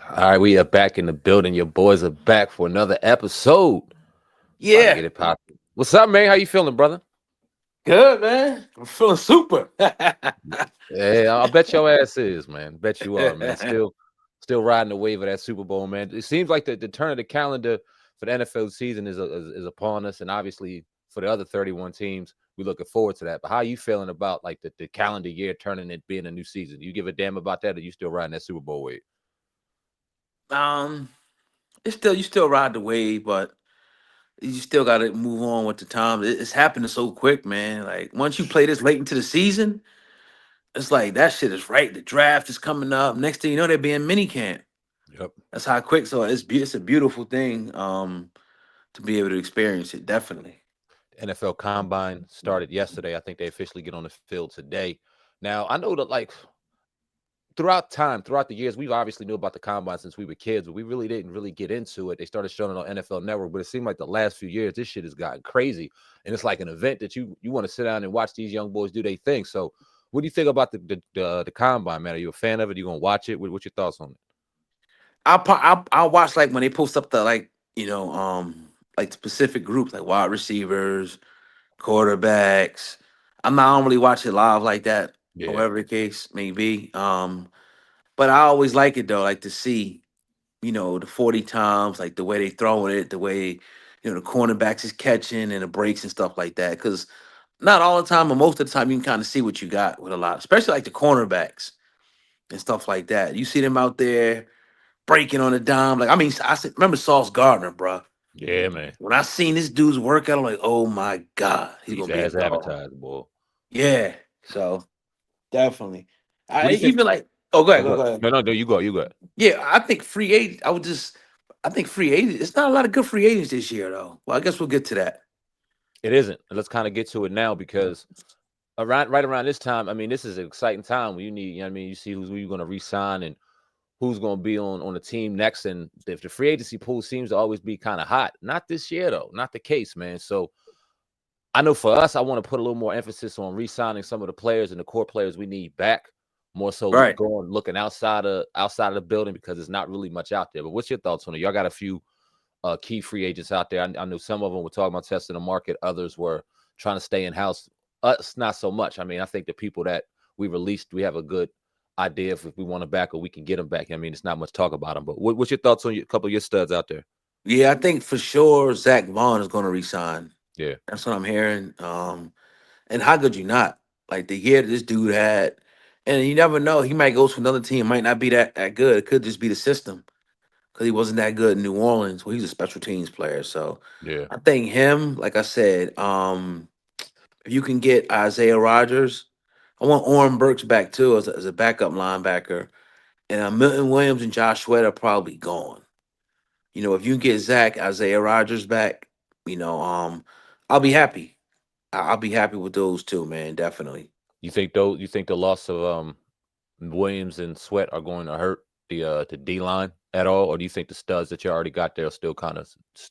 All right, we are back in the building. Your boys are back for another episode. About to Yeah, get it popping. What's up, man? How you feeling, brother? good man. I'm feeling super. Yeah, I bet your ass is, man. Bet you are, man. Still riding the wave of that Super Bowl, man. It seems like the turn of the calendar for the NFL season is upon us, and obviously for the other 31 teams, we're looking forward to that. But how are you feeling about like the calendar year turning it being a new season? You give a damn about that, or you still riding that Super Bowl wave? um, it's still you still ride the wave, but you still got to move on with the time. It's happening so quick, man. Like once you play this late into the season, it's like that shit is right. The draft is coming up. Next thing you know, they're being mini camp. Yep. That's how quick. So it's a beautiful thing. To be able to experience it, definitely. NFL Combine started yesterday. I think they officially get on the field today. Now I know that like throughout the years, we've obviously knew about the combine since we were kids, but we really didn't really get into it. They started showing it on NFL Network, but it seemed like the last few years, this shit has gotten crazy, and it's like an event that you want to sit down and watch these young boys do their thing. So, what do you think about the combine, man? Are you a fan of it? Are you gonna watch it? What's your thoughts on it? I'll watch like when they post up the like specific groups like wide receivers, quarterbacks. I don't really watch it live like that, or Yeah, whatever the case may be. But I always like it though, like to see, the 40 times, like the way they throwing it, the way, the cornerbacks is catching and the breaks and stuff like that. Cause not all the time, but most of the time you can kind of see what you got with a lot, especially like the cornerbacks and stuff like that. You see them out there breaking on a dime. Like, I mean, remember Sauce Gardner, bro. yeah, man. When I seen this dude's workout, I'm like, oh my God, he's He's gonna be a as dog. advertised, boy. Yeah. So definitely. What I do you think? even like, oh, go Oh, ahead, go go, ahead. go ahead. No, no, no. You go. You go. Yeah, I think free agent. I think free agent. It's not a lot of good free agents this year, though. Well, I guess we'll get to that. It isn't. Let's kind of get to it now because around right around this time, I mean, this is an exciting time when you need, you know what I mean, you see who you're going to re-sign and who's going to be on the team next. And if the free agency pool seems to always be kind of hot, not this year though, not the case, man. So I know for us, I want to put a little more emphasis on re-signing some of the players and the core players we need back. More so Right. going looking outside of the building because there's not really much out there. But what's your thoughts on it? Y'all got a few key free agents out there. I know some of them were talking about testing the market. Others were trying to stay in house. Us, not so much. I mean, I think the people that we released, we have a good idea if we want them back or we can get them back. I mean, it's not much talk about them. But what's your thoughts on a couple of your studs out there? Yeah, I think for sure Zach Vaughn is going to resign. Yeah, That's what I'm hearing. And how could you not? Like the year that this dude had, and you never know, he might go to another team, might not be that good. It could just be the system because he wasn't that good in New Orleans. Well, he's a special teams player, so yeah. I think him. Like I said, if you can get Isaiah Rogers, I want Orrin Burks back too as a backup linebacker, and Milton Williams and Josh Sweat are probably gone. If you can get Isaiah Rogers back, I'll be happy. I'll be happy with those two, man. Definitely. You think though? You think the loss of Williams and Sweat are going to hurt the D line at all, or do you think the studs that you already got there are still kind of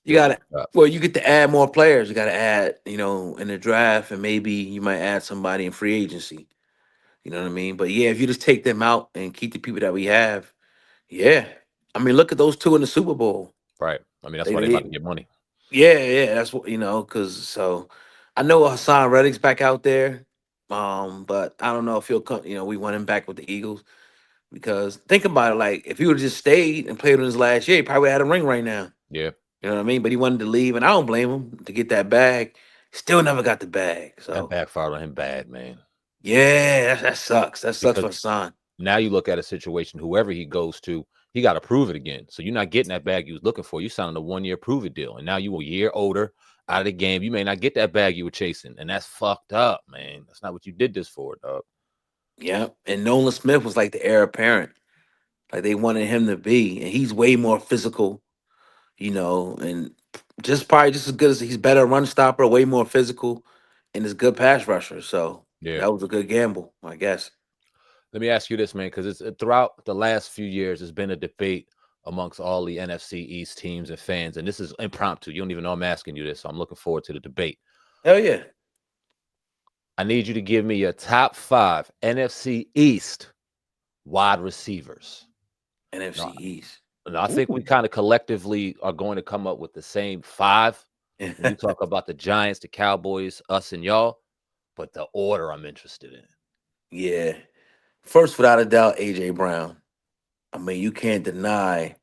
You still gotta fucked up? well, you get to add more players. You gotta add, in the draft, and maybe you might add somebody in free agency. You know what I mean? But yeah, if you just take them out and keep the people that we have, yeah. I mean, look at those two in the Super Bowl. Right. I mean, that's They, why they about to they get money. yeah, that's what because I know Hassan Reddick's back out there. But I don't know if he'll come, we want him back with the Eagles. Because think about it, like if he would have just stayed and played in his last year, he probably had a ring right now. Yeah. You know what I mean? But he wanted to leave, and I don't blame him to get that bag. Still never got the bag. That So backfired on him bad, man. yeah, that sucks. That sucks Because for Hassan. now you look at a situation, whoever he goes to, he got to prove it again. So you're not getting that bag you was looking for. You signed a 1 year prove it deal, and now you a year older out of the game. You may not get that bag you were chasing, and that's fucked up, man. That's not what you did this for, dog. Yeah, and Nolan Smith was like the heir apparent, like they wanted him to be, and he's way more physical, and just probably just as good as he's better run stopper, way more physical, and is good pass rusher. So Yeah. that was a good gamble, I guess. Let me ask you this, man, because it's throughout the last few years, there's been a debate amongst all the NFC East teams and fans, and this is impromptu. You don't even know I'm asking you this, so I'm looking forward to the debate. Hell yeah, I need you to give me your top five NFC East wide receivers. NFC No, East. And I think we Ooh. kind of collectively are going to come up with the same 5 when you talk about the Giants, the Cowboys, us, and y'all. But the order I'm interested in. Yeah. First, without a doubt, AJ Brown. I mean, you can't deny,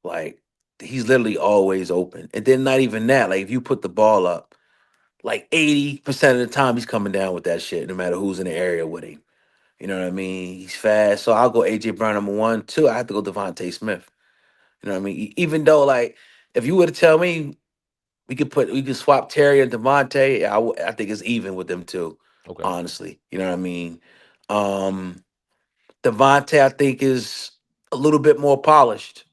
like, he's literally always open. And then not even that. Like, if you put the ball up, like 80% of the time he's coming down with that shit, no matter who's in the area with him. You know what I mean? He's fast. So I'll go AJ Brown number one. Two, I have to go Devontae Smith. You know what I mean? Even though, like, if you were to tell me we could swap Terry and Devontae, I think it's even with them two, Okay. honestly. You know what I mean? Um Devontae, I think, is a little bit more polished.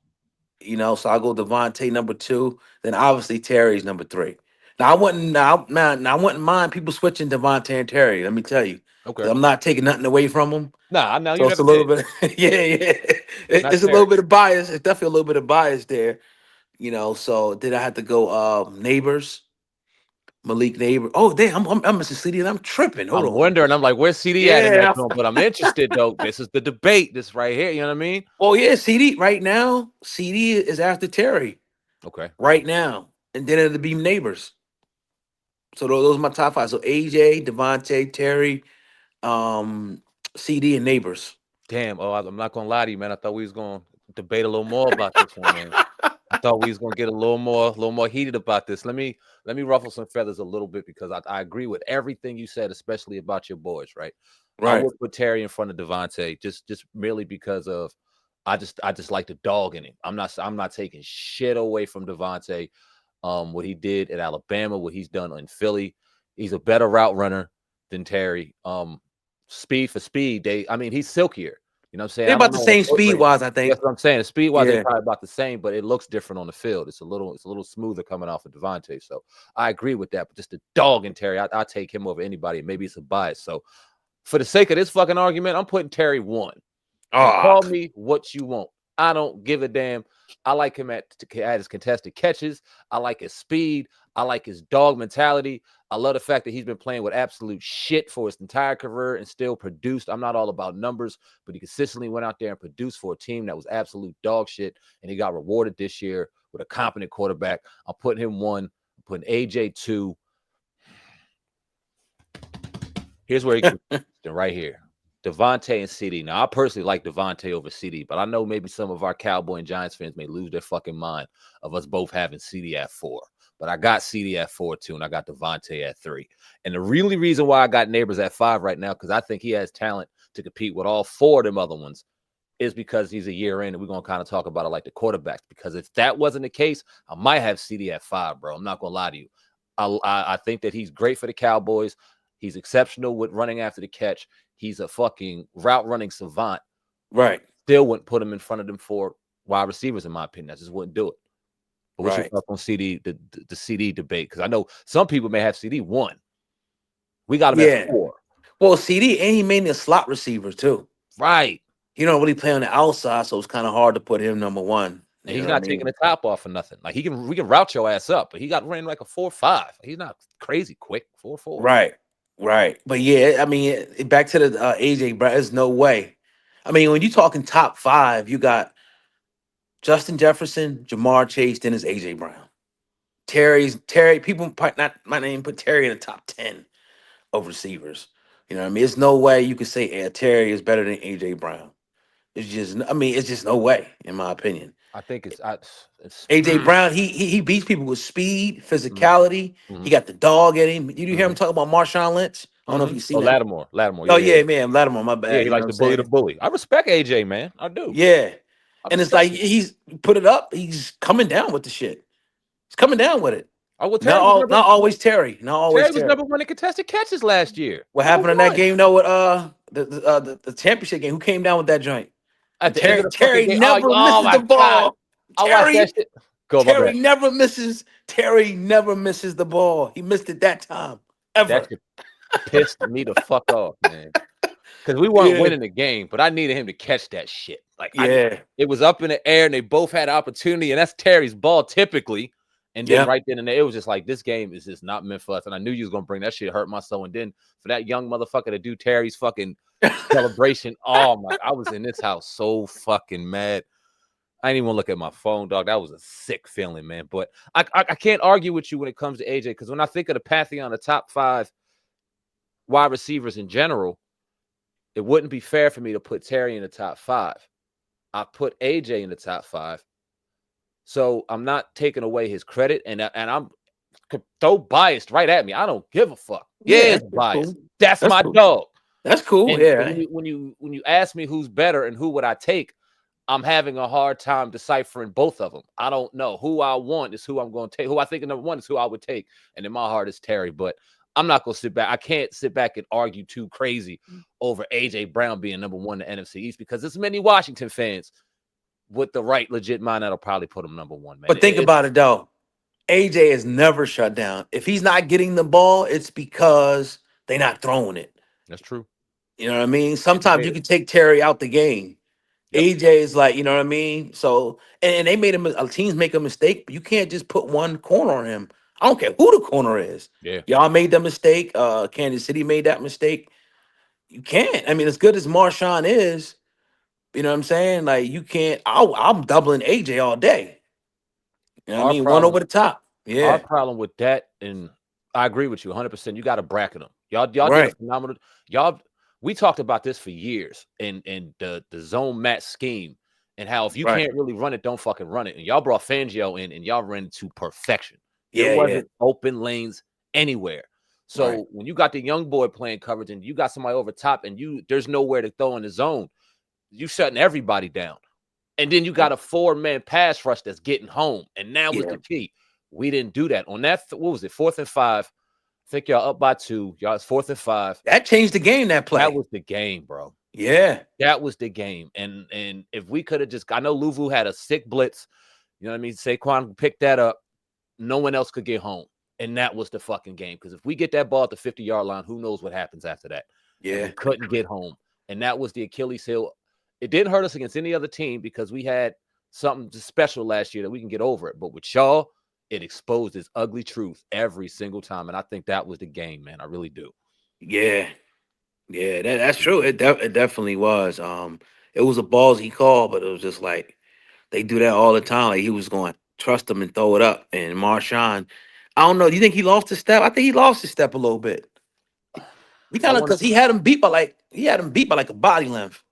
So I'll go Devontae number two. Then obviously Terry's number three. Now I wouldn't mind people switching Devontae and Terry. Let me tell you, Okay. because I'm not taking nothing away from them. Nah, I know you So it's never a little did. bit, yeah. Not It's a little Terry. bit of bias. It's definitely a little bit of bias there. So did I have to go neighbors? Malik Neighbor. Oh damn, I'm missing CD and I'm tripping. Hold I'm on. wondering. I'm like, where's CD at in that Yeah. joint? But I'm interested though. This is the debate. This right here. You know what I mean? Oh yeah, CD right now. CD is after Terry Okay. right now, and then it'll be neighbors. So those are my top five. So AJ, Devontae, Terry, um, CD, and neighbors. Damn. Oh, I'm not gonna lie to you, man. I thought we was gonna debate a little more about this one, man. I thought we was gonna get a little more heated about this. Let me ruffle some feathers a little bit because I agree with everything you said, especially about your boys. Right. I Right. would put Terry in front of Devontae just merely because of I just like the dog in him. I'm not taking shit away from Devontae. What he did at Alabama, what he's done in Philly. He's a better route runner than Terry. Speed for speed, I mean, he's silkier. You know what I'm saying? They're I don't about the know on a same foot speed race. wise, I think. That's what I'm saying. Speed wise, they Yeah. probably about the same, but it looks different on the field. It's a little smoother coming off of Devontae. So I agree with that. But just the dog in Terry, I take him over anybody. Maybe it's a bias. So for the sake of this fucking argument, I'm putting Terry one. And Oh, call me what you want. I don't give a damn. I like him at his contested catches. I like his speed. I like his dog mentality. I love the fact that he's been playing with absolute shit for his entire career and still produced. I'm not all about numbers, but he consistently went out there and produced for a team that was absolute dog shit. And he got rewarded this year with a competent quarterback. I'm putting him one. I'm putting AJ two. Here's where he gets right here. Devontae and CD. Now, I personally like Devontae over CD, but I know maybe some of our Cowboy and Giants fans may lose their fucking mind of us both having CD at 4. But I got CD at 4 too, and I got Devontae at 3. And the really reason why I got Neighbors at 5 right now, because I think he has talent to compete with all 4 of them other ones, is because he's a year in, and we're gonna kind of talk about it like the quarterbacks. Because if that wasn't the case, I might have CD at 5, bro. I'm not gonna lie to you. I think that he's great for the Cowboys. He's exceptional with running after the catch. He's a fucking route running savant. right. Still wouldn't put him in front of them 4 wide receivers, in my opinion. I just wouldn't do it. But what's your Right. thoughts on CD, the CD debate? Because I know some people may have CD 1. We got him at Yeah. 4. Well, CD and he made me a slot receiver too. Right. He don't really play on the outside, so it's kind of hard to put him number one. And You he's know what I not taking mean? the top off or nothing. Like we can route your ass up, but he got ran like a 4.5. He's not crazy quick. 4.4. Right, right. But yeah, I mean, back to the AJ, bro. There's no way. I mean, when you talking top five, you got Justin Jefferson, Jamar Chase, then it's AJ Brown. Terry. People not my name put Terry in the top 10 of receivers. You know what I mean? There's no way you could say Terry is better than AJ Brown. It's just no way, in my opinion. I think it's AJ Brown, he beats people with speed, mhm, physicality. He mhm, got the dog in him. You hear him mhm, talk about Marshawn Lynch? I don't know if mhm. you've Oh, seen that. Lattimore. Oh Yeah, yeah. yeah, man, Lattimore, my Yeah, bad. he You know likes what I'm to bully the saying? bully. I respect AJ, man. I do. Yeah. I And it's respect like it. he's put it up. He's coming down with the shit. He's coming down with it. Oh, well, Terry was number Not always Terry. Not always Terry was Terry. number 1 in contested catches last year. What Number happened in that 1 game though with the championship game? Who came down with that joint? at And the end of the fucking Terry game. Oh, never oh misses my the god, ball. I watched that Terry shit. Go, my bad. Terry never misses the ball. He missed it that time. That Ever. shit pissed me the fuck off, man. Because we weren't Yeah. winning the game, but I needed him to catch that shit. Like Yeah. it was up in the air, and they both had opportunity, and that's Terry's ball typically. And then Yep. right then and there, it was just like this game is just not meant for us. And I knew you was gonna bring that shit, hurt my soul. And then for that young motherfucker to do Terry's fucking celebration, oh my! I was in this house so fucking mad. I didn't even look at my phone, dog. That was a sick feeling, man. But I can't argue with you when it comes to AJ, because when I think of the pantheon, the top 5 wide receivers in general, it wouldn't be fair for me to put Terry in the top 5. I put AJ in the top 5. So I'm not taking away his credit, and I'm throw biased right at me. I don't give a fuck. Yeah, Yeah, it's that's biased. cool. That's That's my cool. dog. That's cool. And Yeah. when you ask me who's better and who would I take, I'm having a hard time deciphering both of them. I don't know. Who I want is who I'm going to take. Who I think number 1 is who I would take, and in my heart is Terry. But I'm not going to sit back. I can't sit back and argue too crazy over AJ Brown being number 1 in the NFC East, because there's many Washington fans with the right legit mind that'll probably put him number 1. Man, But think about it though. AJ is never shut down. If he's not getting the ball, it's because they're not throwing it. that's true. You know what I mean? Can't Sometimes debate you it. can take Terry out the game. Yep. AJ is like, you know what I mean? So, and they made him, teams make a mistake, but you can't just put one corner on him. I don't care who the corner is. Yeah. Y'all made that mistake. Kansas City made that mistake. You can't. I mean, as good as Marshawn is, you know what I'm saying? Like, you can't. I'm doubling AJ all day. You know what I Our mean? One over problem the top. Our Yeah. problem with that, and I agree with you 100%. You got to bracket them. Y'all did a Right. phenomenal. Y'all, we talked about this for years, and the zone match scheme, and how if you Right. can't really run it, don't fucking run it. And y'all brought Fangio in, and y'all ran it to perfection. There Yeah. Yeah. wasn't open lanes anywhere. Right. So when you got the young boy playing coverage, and you got somebody over top, and there's nowhere to throw in the zone, you shutting everybody down. And then you got a 4-man pass rush that's getting home. And now was Yeah. the key. We didn't do that. On that, what was it? 4th and 5. I think y'all up by 2. Y'all, it's 4th and 5. That changed the game, that That play. was the game, bro. Yeah. That was the game. And if we could have just, I know Louvu had a sick blitz. You know what I mean? Saquon picked that up. No one else could get home. And that was the fucking game. Because if we get that ball at the 50-yard line, who knows what happens after that? And Yeah. we couldn't get home. And that was the Achilles heel. It didn't hurt us against any other team because we had something special last year that we can get over it. But with Shaw, it exposed its ugly truth every single time. And I think that was the game, man. I really do. Yeah. Yeah. That's true. It definitely was. It was a ballsy call, but it was just like they do that all the time. Like he was going to trust him and throw it up. And Marshawn, I don't know. Do you think he lost his step? I think he lost his step a little bit. We I kind of want because he had him beat by like a body length.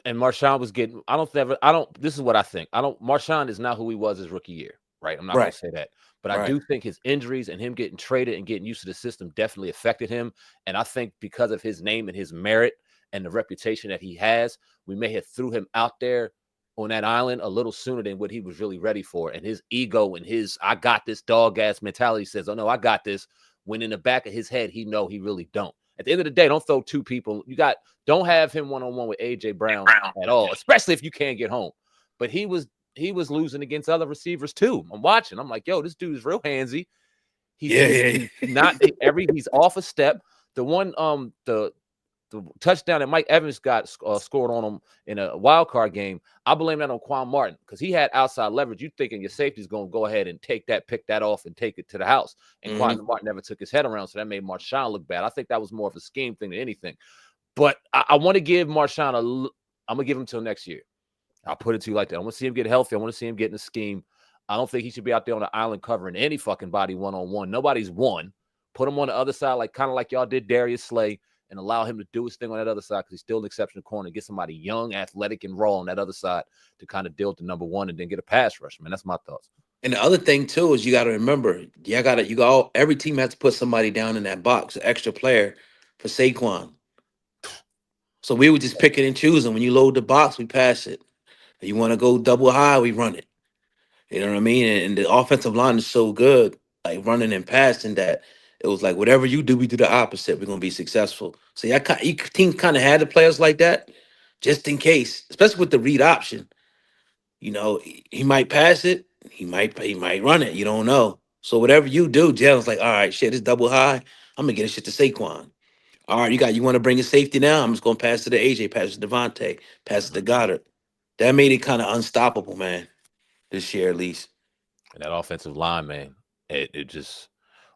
and Marshawn was getting, I don't, this is what I think. Marshawn is not who he was his rookie year, right? I'm not going Right. to say that. But I Right. do think his injuries and him getting traded and getting used to the system definitely affected him. And I think because of his name and his merit and the reputation that he has, we may have threw him out there on that island a little sooner than what he was really ready for. And his ego and his I got this dog ass mentality says, oh no, I got this. When in the back of his head, he know he really don't. At the end of the day, don't throw 2 people. Don't have him one-on-one with AJ Brown at all, especially if you can't get home. But he was losing against other receivers too. I'm watching. I'm like, yo, this dude is real handsy. He's Yeah. he's Yeah. he's not he's off a step. The one the touchdown that Mike Evans got scored on him in a wild card game, I blame that on Quan Martin because he had outside leverage. You thinking your safety's going to go ahead and pick that off and take it to the house. And Mhm. Quan Martin never took his head around, so that made Marshawn look bad. I think that was more of a scheme thing than anything. But I want to give Marshawn I'm going to give him till next year. I'll put it to you like that. I want to see him get healthy. I want to see him get in the scheme. I don't think he should be out there on the island covering any fucking body one-on-one. Nobody's won. Put him on the other side, kind of like y'all did Darius Slay, and allow him to do his thing on that other side because he's still an exceptional corner. Get somebody young, athletic, and raw on that other side to kind of deal with the number 1 and then get a pass rush, man. That's my thoughts. And the other thing too is you got to remember, every team has to put somebody down in that box, an extra player for Saquon. So we would just pick it and choose, and when you load the box, we pass it. If you want to go double high, we run it. You know what I mean? And the offensive line is so good, like running and passing, that it was like whatever you do, we do the opposite. We're gonna be successful. So yeah, each team kind of had the players like that, just in case, especially with the read option. He might pass it, he might run it. You don't know. So whatever you do, Jalen's like, all right, shit, it's double high. I'm gonna get a shit to Saquon. All right, you want to bring a safety now? I'm just gonna pass it to AJ, pass it to Devontae, pass it to Mhm. Goddard. That made it kind of unstoppable, man. This year, at least. And that offensive line, man, it just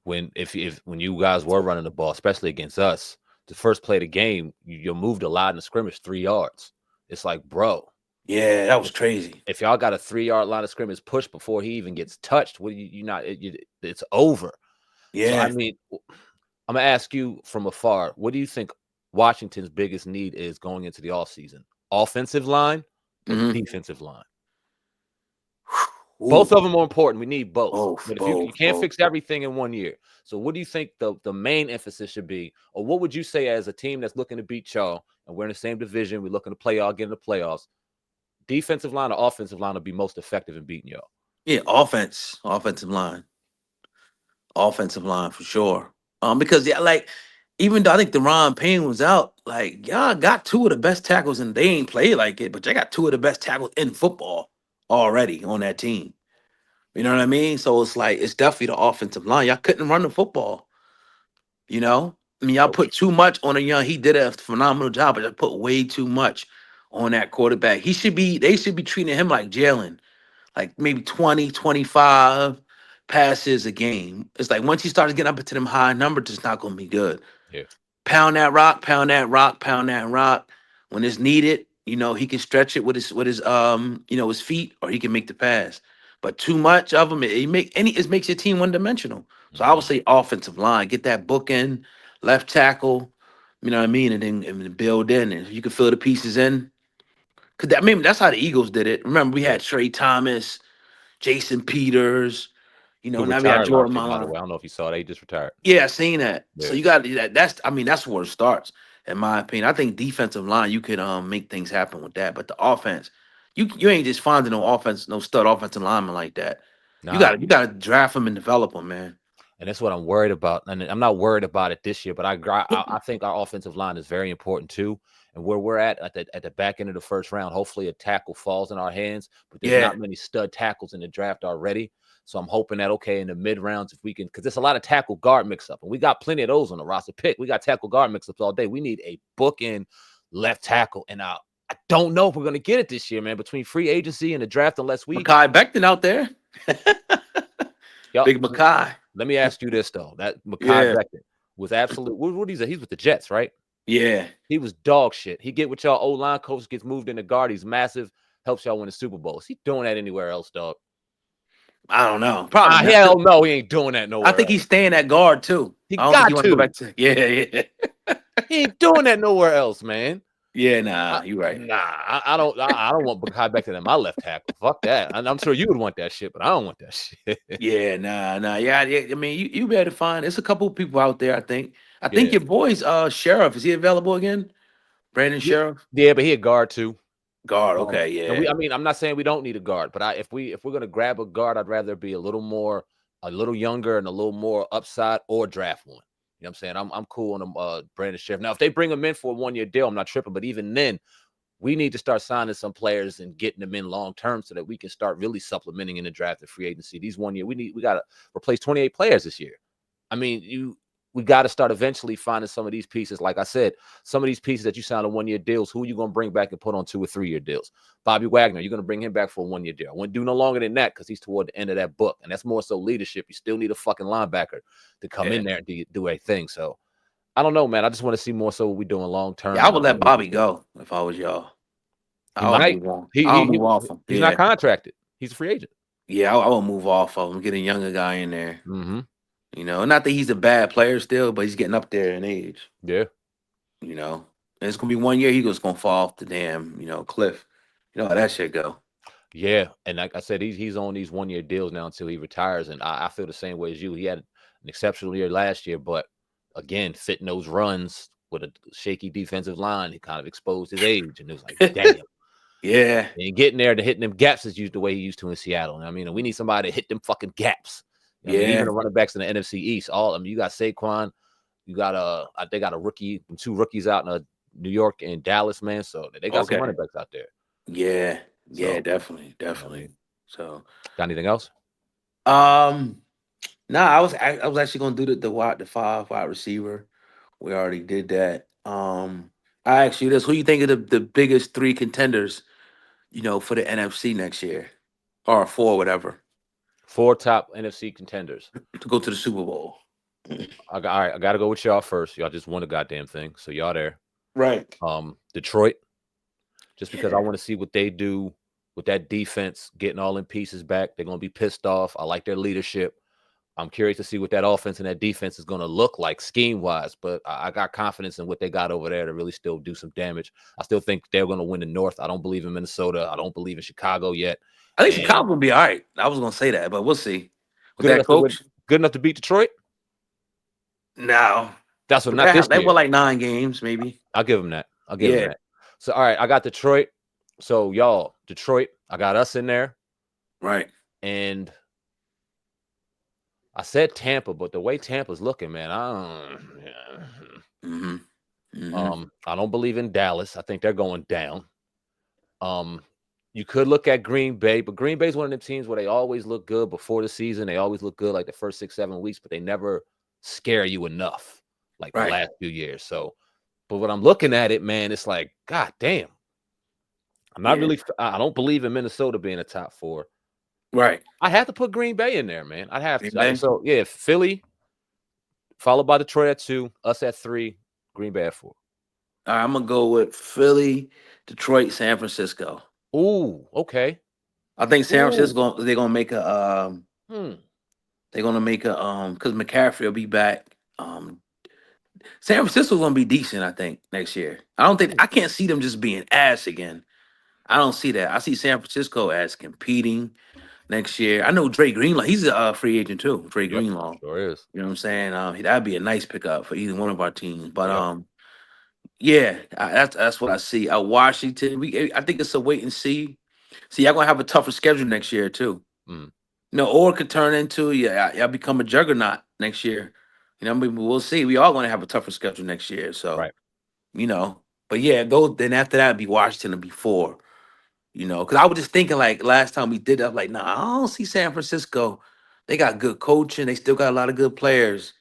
when you guys were running the ball, especially against us, the first play of the game, you moved a lot in the scrimmage 3 yards. It's like, bro, Yeah, that was crazy. If y'all got a 3-yard line of scrimmage push before he even gets touched, what you not it's over. So I Yeah. mean, I'm gonna ask you from afar, what do you think Washington's biggest need is going into the offseason? Offensive line or Hmm. defensive line? Both Ooh. of them are important. We need both. Both, But if you both, can't both. fix everything in 1 year, so what do you think the main emphasis should be? Or what would you say as a team that's looking to beat y'all and we're in the same division, we're looking to play y'all, get in the playoffs? Defensive line or offensive line will be most effective in beating y'all? Yeah, offensive line for sure. Because yeah, like even though I think Deron Payne was out, like y'all got two of the best tackles, and they ain't played like it, but they got two of the best tackles in football already on that team. You know what I mean? So it's like it's definitely the offensive line. Y'all couldn't run the football. You know, I mean, y'all So put too much on a young. He did a phenomenal job, but I put way too much on that quarterback. He should be. They should be treating him like Jalen, like maybe 20, 25 passes a game. It's like once he starts getting up into them high numbers, it's not going to be good. yeah. Pound that rock, pound that rock, pound that rock. When it's needed, he can stretch it with his his feet, or he can make the pass. But too much of them, it makes your team one dimensional. So I would Mhm. say offensive line, get that book in, left tackle, you know what I mean, and then build in. And if you can fill the pieces in, because that's how the Eagles did it. Remember, we Yeah. had Trey Thomas, Jason Peters, Who now we got retired Jordan last year, by the Mailata. way. I don't know if you saw that. He just retired. Yeah, I seen that. So Yeah. you got that. That's where it starts, in my opinion. I think defensive line, you could make things happen with that, but the offense, you ain't just finding no stud offensive lineman like that. You Nah. got to you got to draft them and develop them, man. And that's what I'm worried about. And I'm not worried about it this year, but I think our offensive line is very important too. And where we're at the back end of the first round, hopefully a tackle falls in our hands. But there's Yeah, not many stud tackles in the draft already. So I'm hoping that in the mid rounds, if we can, because there's a lot of tackle guard mix up, and we got plenty of those on the roster. We got tackle guard mix ups all day. We need a bookend left tackle, and I don't know if we're gonna get it this year, man. Between free agency and the draft, unless Makai Becton out there, y'all Big Makai. let me ask you this though: that Mekhi Yeah, Becton was absolute. What is that? He's with the Jets, right? yeah. He was dog shit. He get with y'all O line coach, gets moved into guard. He's massive, helps y'all win the Super Bowl. Is he doing that anywhere else, dog? I don't know. Probably Ah, not. hell no, he ain't doing that I nowhere think else. he's staying at guard too. He I don't think he got want to go to. back to. Yeah, yeah, He ain't doing that nowhere else, man. yeah. I, Nah, you right. nah, I don't want Mekhi Becton in my left tackle. Fuck that. And I'm sure you would want that shit, but I don't want that shit. Yeah, nah, nah. Yeah, yeah. I mean, you better find. There's a couple of people out there. I think Yeah. your boy's Sheriff. Is he available again? Brandon Yeah, Sheriff. yeah, but he a guard too. Guard. Okay. And Yeah. I mean, I'm not saying we don't need a guard, but if we're gonna grab a guard, I'd rather be a little younger and a little more upside or draft one. You know what I'm saying? I'm cool on Brandon Sheriff. Now, if they bring him in for a 1 year deal, I'm not tripping. But even then, we need to start signing some players and getting them in long term so that we can start really supplementing in the draft and free agency. These 1 year, we gotta replace 28 players this year. I mean, we got to start eventually finding some of these pieces. Like I said, some of these pieces that you signed on 1 year deals, who are you going to bring back and put on 2 or 3 year deals? Bobby Wagner, you're going to bring him back for a 1 year deal. I wouldn't do no longer than that because he's toward the end of that book. And that's more so leadership. You still need a fucking linebacker to come Yeah. in there and do a thing. So I don't know, man. I just want to see more so what we're doing long Yeah. term. I And would let Bobby go if I was y'all. he I'll might. move on. I'll move off him. He's not Yeah. contracted. He's a free agent. Yeah. I will move off of him. Get a younger guy in there. Mm-hmm. Not that he's a bad player still, but he's getting up there in age. Yeah. You know, and it's gonna be 1 year. He was gonna fall off the damn cliff. You know how that shit go. Yeah, and like I said, he's on these 1 year deals now until he retires, and I feel the same way as you. He had an exceptional year last year, but again, fitting those runs with a shaky defensive line, he kind of exposed his age, and it was like, damn, Yeah. and getting there to hitting them gaps is used the way he used to in Seattle. I mean, we need somebody to hit them fucking gaps. I mean, even Yeah. the running backs in the NFC East, you got Saquon, you got they got a rookie, 2 rookies out in New York and Dallas, man. So they got some running Okay. backs out there. Yeah. Yeah. So Definitely. you know what I Definitely. mean, So, got anything else? um, nah, I was actually gonna do the 5 wide receiver. We already did that. I asked you this: who you think are the biggest three contenders? For the NFC next year, or four, whatever, 4 top NFC contenders. to go to the Super Bowl. All right, I gotta go with y'all first. Y'all just won the goddamn thing, so y'all there. Right. Detroit, just because I Yeah. want to see what they do with that defense, getting all in pieces back. They're going to be pissed off. I like their leadership. I'm curious to see what that offense and that defense is going to look like scheme-wise, but I got confidence in what they got over there to really still do some damage. I still think they're going to win the North. I don't believe in Minnesota. I don't believe in Chicago yet. I think And Chicago will be all right. I was gonna say that, but we'll see. With good that enough to win, coach, good enough to beat Detroit. no. That's what But not this they year. won like 9 games, maybe. I'll give them that. I'll give them Yeah. that. So all right, I got Detroit. So y'all, Detroit, I got us in there, Right. and I said Tampa, but the way Tampa's looking, man, Mm-hmm. Mm-hmm. I don't believe in Dallas. I think they're going down. Um, you could look at Green Bay, but Green Bay's one of them teams where they always look good before the season. They always look good like the first 6, 7 weeks, but they never scare you enough like the Right. last few years. So, but when I'm looking at it, man, it's like, God damn. I'm not Yeah. really, I don't believe in Minnesota being a top four. Right. I have to put Green Bay in there, man. I'd have Green to. Bay. So, yeah, Philly, followed by Detroit at 2, us at 3, Green Bay at 4. All right, I'm gonna go with Philly, Detroit, San Francisco. Ooh, okay. I think San Ooh. Francisco they're gonna make a Hmm. they're gonna make a because McCaffrey will be back. San Francisco's gonna be decent, I think, next year. I can't see them just being ass again. I don't see that. I see San Francisco as competing next year. I know Dre Greenlaw, he's a free agent too. Dre Yep, Greenlaw. sure is. You know what I'm saying? That'd be a nice pickup for either one of our teams. But Yep. yeah, that's what I see. Washington, I think it's a wait and see. See, y'all gonna have a tougher schedule next year too. Mm, Or it could turn into y'all become a juggernaut next year. I mean, we'll see. We are gonna have a tougher schedule next year. So, right. you know, but yeah, those then after that be Washington and before. Because I was just thinking like last time we did that, like, nah, I don't see San Francisco. They got good coaching, they still got a lot of good players,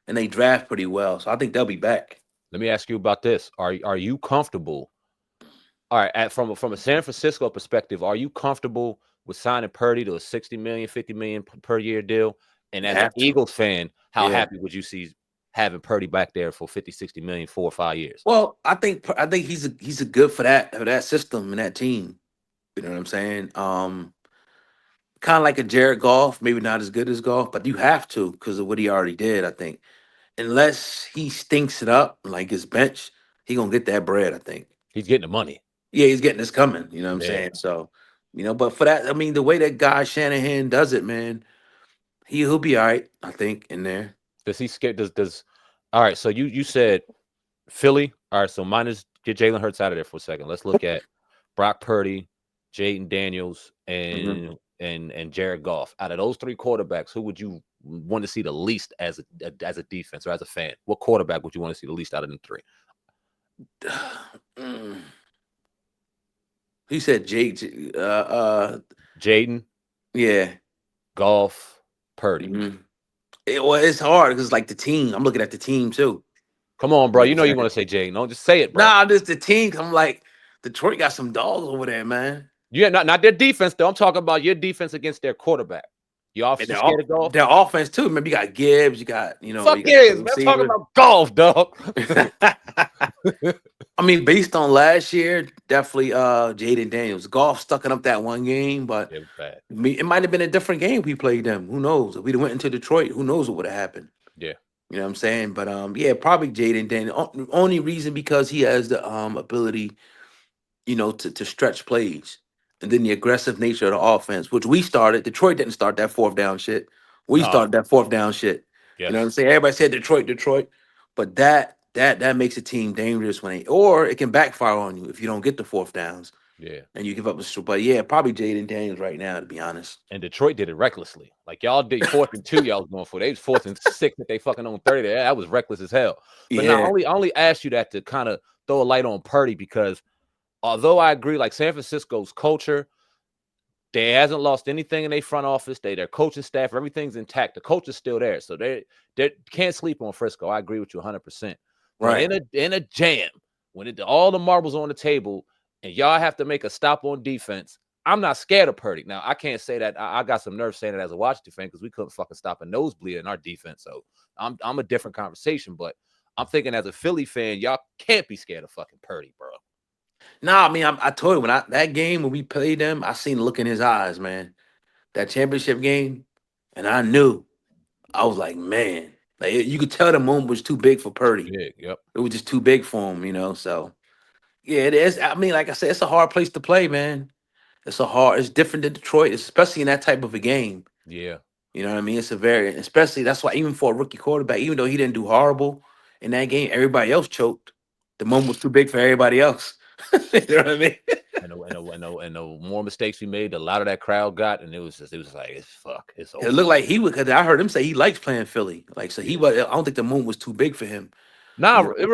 and they draft pretty well. So I think they'll be back. Let me ask you about this. Are you comfortable? All right, from a San Francisco perspective, are you comfortable with signing Purdy to a 60 million, 50 million per year deal? And You as an have to. Eagles fan, how Yeah. happy would you see having Purdy back there for 50, 60 million, 4 or 5 years? Well, I think he's a good for that system and that team. You know what I'm saying? Kind of like a Jared Goff, maybe not as good as Goff, but you have to because of what he already did. I think unless he stinks it up like his bench, he gonna get that bread. I think. He's getting the money. Yeah, he's getting this coming. You know what I'm Yeah. saying? So, but for that, I mean, the way that guy Shanahan does it, man, he'll be all right. I think in there. Does he skip? Does all right? So you said Philly. All right. So minus get Jalen Hurts out of there for a second. Let's look at Brock Purdy, Jaden Daniels, Mhm. and Jared Goff. Out of those 3 quarterbacks, who would you want to see the least as a defense or as a fan? What quarterback would you want to see the least out of them 3? Mm. He said Jake. Jaden, Yeah. Goff, Purdy. Mhm. Well, it's hard because like the team. I'm looking at the team too. Come on, You bro. know what You I'm know you saying? want to say Jaden. Don't just say it, bro. Nah, just the team. 'Cause I'm like Detroit got some dogs over there, man. Yeah, not their defense though. I'm talking about your defense against their quarterback. And You scared of Goff? their offense too. Remember, you got Gibbs. Fuck You got the yes, man. I'm talking receiver. about golf, dog. I mean, based on last year, definitely Jaden Daniels. Golf stuck it up that one game, but It was bad. it might have been a different game if we played them. Who knows? If we went into Detroit, who knows what would have happened? Yeah. You know what I'm saying? But yeah, probably Jaden Daniels. Only reason because he has the ability, to stretch plays. And then the aggressive nature of the offense, which we started. Detroit didn't start that fourth down shit. We No. started that fourth down shit. You know what I'm Yes. saying? Everybody said Detroit, Detroit. But that makes a team dangerous or it can backfire on you if you don't get the fourth downs Yeah. and you give up but yeah, probably Jaden Daniels right now, to be honest. And Detroit did it recklessly. Like y'all did 4th and 2, y'all was going for. They was 4th and 6 that they fucking on 30. That was reckless as hell. But now Yeah, I only asked you that to kind of throw a light on Purdy because although I agree, like San Francisco's culture, they hasn't lost anything in their front office. Their coaching staff, everything's intact. The coach is still there. So they can't sleep on Frisco. I agree with you 100%. But right. in a jam, when all the marbles on the table and y'all have to make a stop on defense, I'm not scared of Purdy. Now, I can't say that. I got some nerve saying it as a Washington fan because we couldn't fucking stop a nosebleed in our defense. So I'm a different conversation. But I'm thinking as a Philly fan, y'all can't be scared of fucking Purdy, bro. Nah, I mean, I told you when that game when we played them, I seen the look in his eyes, man. That championship game, and I knew. I was like, man, like you could tell the moment was too big for Too Purdy. big. Yep. It was just too big for him, you know. So yeah, it is. I mean, like I said, it's a hard place to play, man. It's different than Detroit, especially in that type of a game. Yeah. You know what I mean? It's a very, especially that's why even for a rookie quarterback, even though he didn't do horrible in that game, everybody else choked. The moment was too big for everybody else. You know what I mean? And the more mistakes we made, the louder that crowd got, and it was like it's fuck, it's It over. looked like he would, because I heard him say he likes playing Philly. Like, so he Yeah. was. I don't think the moment was too big for him. You Nah, know? it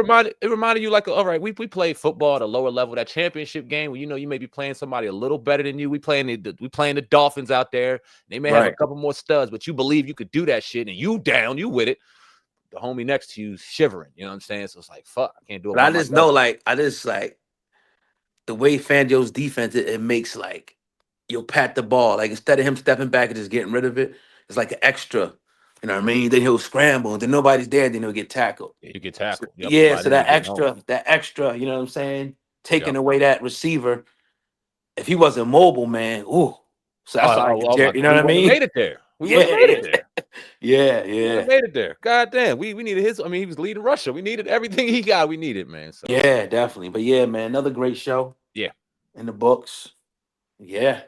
reminded you like, all right, we played football at a lower level, that championship game where you may be playing somebody a little better than you. We playing the Dolphins out there. They may have a Right. couple more studs, but you believe you could do that shit, and you down, you with it. The homie next to you shivering. You know what I'm saying? So it's like, fuck, I can't do it But by I just know, myself. like, the way Fangio's defense, it makes like you'll pat the ball. Like instead of him stepping back and just getting rid of it, it's like an extra. You know what I mean? Then he'll scramble, and then nobody's there, then he'll get tackled. Yeah, you get So, tackled. Yep, yeah, right so into getting home. that extra, you know what I'm saying? Taking Yep. away that receiver. If he wasn't mobile, man, ooh. So Oh, that's why, oh, oh my you God, know we what I wouldn't have mean? made it there. We wouldn't Yeah, have made it yeah, there. yeah, We wouldn't have yeah, made it there. God damn, we needed his. I mean, he was leading Russia. We needed everything he got. We needed, man. So yeah, definitely. But yeah, man, another great show yeah. in the books. Yeah,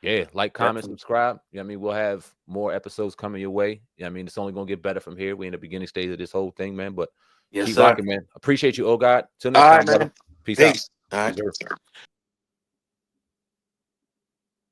Yeah, like, comment, definitely. subscribe. Yeah, I mean, we'll have more episodes coming your way. Yeah, I mean, it's only gonna get better from here. We're in the beginning stage of this whole thing, man. But Yes, keep sir. rocking, man. Appreciate you, oh God. Till All next right, time, brother. man. Peace out. Peace. All Yes, sir. right.